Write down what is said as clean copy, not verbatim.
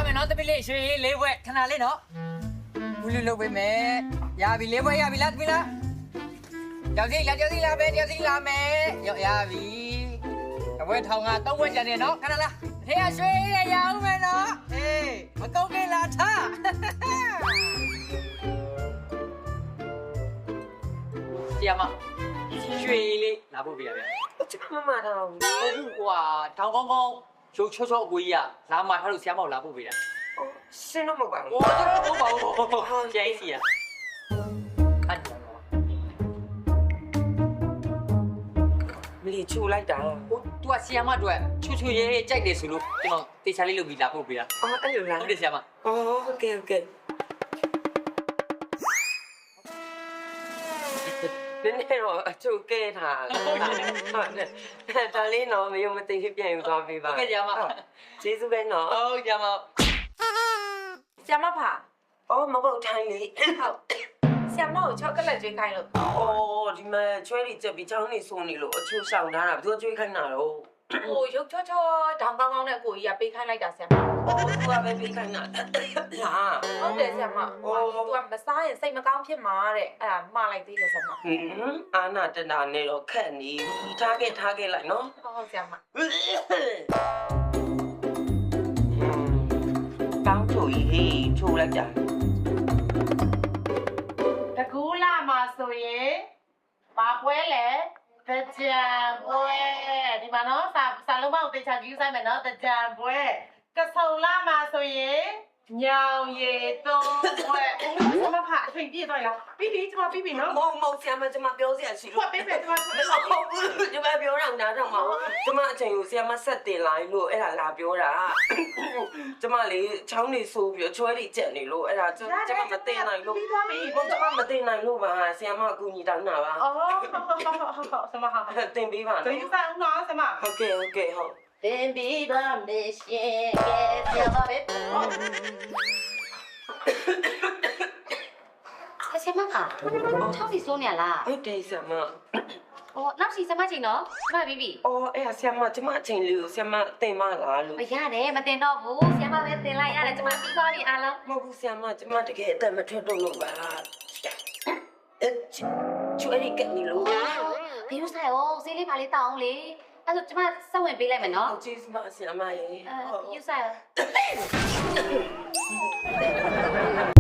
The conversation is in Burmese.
မယ်နော်တပည့်လေးရွှေလေးဘွဲ့ခဏလေးနော်ဘူးလူလုပ်ပေးမယ်ရပြီလေးဘွဲ့ရပြီလားတပည့်လားကြောက်စီလာပဲကြောက်စီလာမယ်ရပြီအဘွဲထောင်က3ဘွဲ့ကျန်နေနော်ခဏလားထေးရွှေရရအောင်မယ်နော်အေးမကုန်းလေးလာထားကြမရွှေလေးလာဖို့ပြရဗျ ကျမမတော့ ဟုတ်ဘူးကွာထောင်ကောင်းကောင်းရုပ်ချောချောအကိုကြီးကလာမှာထားလို့ဆရာမောက်လာဖို့ပြတာ ရှင်းတော့မဟုတ်ပါဘူး โอ้ကျွန်တော်ဟုတ်ပါဘူးကျိုင်းစီရအဲ့ဒါတော့ မလီချူလိုက်တာ ဟို तू ကဆီယာမအတွက်ချွချွရဲကြိုက်တယ်ဆိုလို့ကျွန်တော်တေချာလေးလုပ်ပြီးလာပို့ပေးတာ အော်အဲ့လိုလား ဟုတ်တယ်ဆီယာမ အော်ဟုတ်ကဲ့ဒီနေ့တော့အချို့ကဲထားဟုတ်တယ်ဒါလေးတော့မယုံမသိပြန်ယူသွားပေးပါ ဟုတ်ကဲ့ဆီယာမ ကျေးဇူးပဲနော် ဟုတ်ဆီယာမ ဆရာမဖာ အော်မဟုတ်ထိုင်းလေ ဟုတ်ဆရာမကိုချောကလက်ကျွေးခိုင်းလို့ အော်ဒီမှာချွဲရီချက်ပြီးချောင်းနေဆိုနေလို့အချို့ဆောင်ထားတာဘယ်သူကျွေးခိုင်းတာတော့ ဟိုရုပ်ချောချောဒေါင်းကောင်းကောင်းနဲ့ကိုကြီးကပေးခိုင်းလိုက်တာဆရာမ အော်သူကပဲပေးခိုင်းတာလား ဟုတ်တယ်ဆရာမဟိုသူကမစားရင်စိတ်မကောင်းဖြစ်မှာတဲ့အဲ့ဒါမှားလိုက်သေးတယ်ဆရာမ ဟင်းအာနာတနာနဲ့တော့ခက်နေပြီထားခဲ့လိုက်နော် ဟုတ်ဆရာမ ကောင်းချိုကြီးဟေးချိုလိုက်ကြ တကူးလာမှာဆိုရင်ဘာပွဲလဲတကြံပွဲဒီမှာနော်စာလုံးပေါင်းတေချာကြည့်ဆိုင်မယ်နော်တကြံပွဲကဆုံလာမှာဆိုရင်ညောင်ရည်သုံးပွဲဆရာမဖာအချိန်ပြည့်သွားလားပြီးကျမပြီးပြီနော် မဟုတ်ဆရာမကျမပြောစရာရှိလို့ ဟုတ်ပေးမယ်ကျမ မဟုတ်ဘူးကျမပြောတာနားထောင်ပါဦးကျမအချိန်ကိုဆရာမဆက်တင်လိုက်လို့အဲ့ဒါလာပြောတာကျမလေးချောင်းနေဆိုးပြီးချွဲတွေချက်နေလို့အဲ့ဒါကျမမတင်နိုင်လို့ ပြီးသွားပြီ ဘုကျမမတင်နိုင်လို့ပါဆရာမအကူညီတောင်းတာပါ အော်ဟုတ်ဆမဟာ တင်ပေးပါ ဆို နော် ယူဆိုင်ဦးနော်ဆမ ဟုတ်ကဲ့ဟုတ် သင်ပြီးပါမရှင်ကဲဆရာပါပဲ ဆရာမကထောက်စီစိုးနေလား ဟုတ်တယ်ဆရာမ ဟောနောက်စီဆရာမချိန်နော်ဆရာမပြီးပြီ အော်အဲ့ဒါဆရာမကျမအချိန်လေးကိုဆရာမတင်မလားလို့ မရတယ်မတင်တော့ဘူးဆရာမပဲတင်လိုက်ရတယ်ကျမပြီးသွားပြီအားလုံး မဟုတ်ဘူးဆရာမကျမတကယ်အသက်မထွက်တော့လို့ပါချွဲရီကက်နေလို့ ဘယ်လိုဆိုင်ရောဈေးလေးပါလေးတောင်းအောင်လေအဲ့ဆိုကျမစက်ဝင်ပေးလိုက်မယ်နော် ကျေးဇူးပါဆရာမရေ ယူဆိုင်ရော